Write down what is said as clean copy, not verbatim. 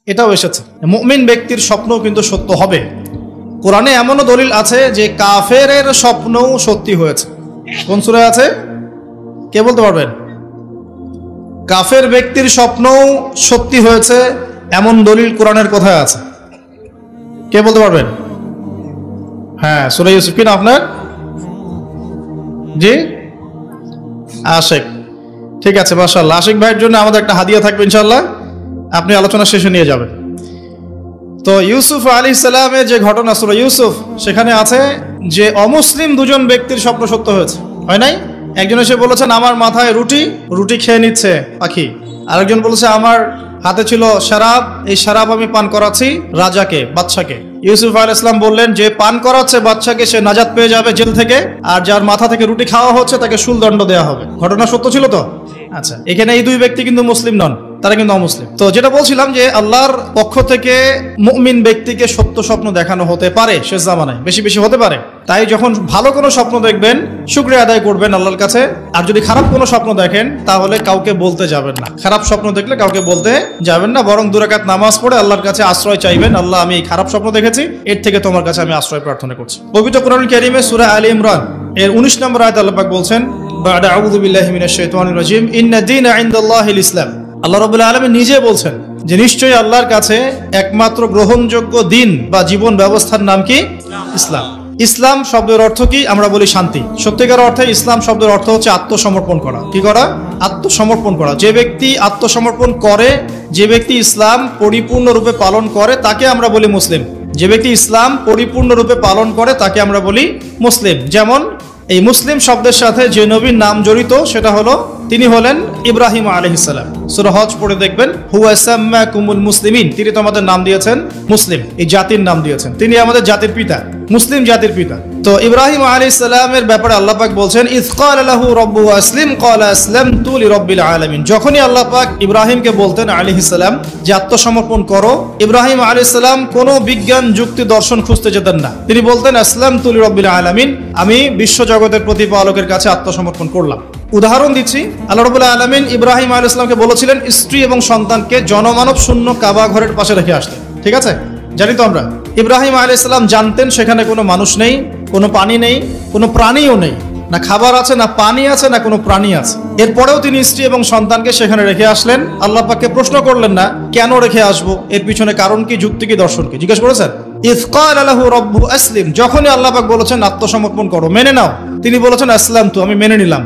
এটাও এসেছে। মুমিন ব্যক্তির স্বপ্নও কিন্তু সত্য হবে। কোরআনে এমনও দলিল আছে যে কাফেরের স্বপ্নও সত্যি হয়েছে। কোন সূরায় আছে কে বলতে পারবেন? কাফের ব্যক্তির স্বপ্নও সত্যি হয়েছে এমন দলিল কোরআনের কোথায় আছে? কে বলতে পারবেন? হ্যাঁ, সূরা ইউসুফ কি না আপনার? জি, আশিক। ঠিক আছে, মাশাআল্লাহ। আশিক ভাইয়ের জন্য আমাদের একটা হাদিয়া থাকবে ইনশাআল্লাহ, আপনি আলোচনা শেষে নিয়ে যাবেন। তো ইউসুফ আলাইহিস সালামের যে ঘটনা সূরা ইউসুফ, সেখানে আছে যে অমুসলিম দুজন ব্যক্তির স্বপ্ন সত্য হয়েছে, হয় নাই? একজন এসে বলেছেন আমার মাথায় রুটি খেয়ে নিচ্ছে পাখি। আরেকজন বলেছে আমার হাতে ছিল শরাব, এই শরাব আমি পান করাচ্ছি রাজাকে, বাদশাকে। ইউসুফ আলাইহিস সালাম বললেন যে পান করাচ্ছে বাদশাকে সে নাজাত পেয়ে যাবে জেল থেকে, আর যার মাথা থেকে রুটি খাওয়া হচ্ছে তাকে শুলদণ্ড দেওয়া হবে। ঘটনা সত্য ছিল তো? আচ্ছা, এখানে এই দুই ব্যক্তি কিন্তু মুসলিম নন, তারা কিন্তু অমুসলিম। তো যেটা বলছিলাম যে আল্লাহর পক্ষ থেকে মুমিন ব্যক্তিকে সত্য স্বপ্ন দেখানো হতে পারে, শেষ জামানায় বেশি বেশি হতে পারে। তাই যখন ভালো কোনো স্বপ্ন দেখবেন শুকরিয়া আদায় করবেন আল্লাহর কাছে। আর যদি খারাপ কোনো স্বপ্ন দেখেন তাহলে কাউকে বলতে যাবেন না। খারাপ স্বপ্ন দেখলে কাউকে বলতে যাবেন না, বরং 2 রাকাত নামাজ পড়ে আল্লাহর কাছে আশ্রয় চাইবেন। আল্লাহ, আমি এই খারাপ স্বপ্ন দেখেছি, এর থেকে তোমার কাছে আমি আশ্রয় প্রার্থনা করছি। পবিত্র কোরআনুল কারীমে সূরা আলে ইমরান এর 19 নম্বর আয়াতে আল্লাহ পাক বলছেন, বা'দা আউযু বিল্লাহি মিনাশ শাইতানির রাজীম, ইন্না দীনা ইনদাল্লাহিল ইসলাম। আল্লাহ রাব্বুল আলামিন নিজে বলছেন যে নিশ্চয়ই আল্লাহর কাছে একমাত্র গ্রহণযোগ্য দিন বা জীবন ব্যবস্থার নাম কি? ইসলাম। ইসলাম শব্দের অর্থ কি? আমরা বলি শান্তি। সত্যিকার অর্থে ইসলাম শব্দের অর্থ হচ্ছে আত্মসমর্পণ করা। কি করা? আত্মসমর্পণ করা। যে ব্যক্তি আত্মসমর্পণ করে, যে ব্যক্তি ইসলাম পরিপূর্ণরূপে পালন করে, তাকে আমরা বলি মুসলিম। যে ব্যক্তি ইসলাম পরিপূর্ণরূপে পালন করে তাকে আমরা বলি মুসলিম। যেমন এই মুসলিম শব্দের সাথে যে নবীর নাম জড়িত সেটা হলো, তিনি হলেন ইব্রাহিম আলাইহিস সালাম। সূরা হজ পড়ে দেখবেন, হুয়া সাম্মাকুমুল মুসলিমিন, তিনি তো আমাদের নাম দিয়েছেন মুসলিম, এই জাতির নাম দিয়েছেন। তিনি আমাদের জাতির পিতা, মুসলিম জাতির পিতা। তো ইব্রাহিম আলাইহিস সালামের ব্যাপারে আল্লাহ পাক বলছেন, ইয ক্বালা লাহু রাব্বুহু আসলিম ক্বালা আসলামতু লিরাব্বিল আলামিন। যখনই আল্লাহ পাক ইব্রাহিমকে বলতেন আলাইহিস সালাম যে আত্মসমর্পণ করো, ইব্রাহিম আলাইহিস সালাম কোনো বিজ্ঞান যুক্তি দর্শন খুঁজতে যেতেন না। তিনি বলতেন আসলামতু লিরাব্বিল আলামিন, আমি বিশ্ব জগতের প্রতিপালকের কাছে আত্মসমর্পণ করলাম। উদাহরণ দিচ্ছি, আল্লাহ রাব্বুল আলামিন ইব্রাহিম আলাইহিস সালামকে বলেছিলেন স্ত্রী এবং সন্তানকে জনমানব শূন্য কাবা ঘরের পাশে রেখে আসতে। ঠিক আছে, জানি তো আমরা। ইব্রাহিম আলাইহিস সালাম জানতেন সেখানে কোনো মানুষ নেই, কোনো পানি নেই, কোনো প্রাণীও নেই, না খাবার আছে, না পানি আছে, না কোনো প্রাণী আছে। এরপরেও তিনি স্ত্রী এবং সন্তানকে সেখানে রেখে আসলেন। আল্লাহ পাককে প্রশ্ন করলেন না কেন রেখে আসবো, এর পিছনে কারণ কি, যুক্তি কি, দর্শন কি, জিজ্ঞেস করেছেন? ইয ক্বালা লাহু রাব্বুহু আসলিম, যখনই আল্লাহ পাক বলেছেন আত্মসমর্পণ করো, মেনে নাও, তিনি বলেছেন আসলামতু, আমি মেনে নিলাম।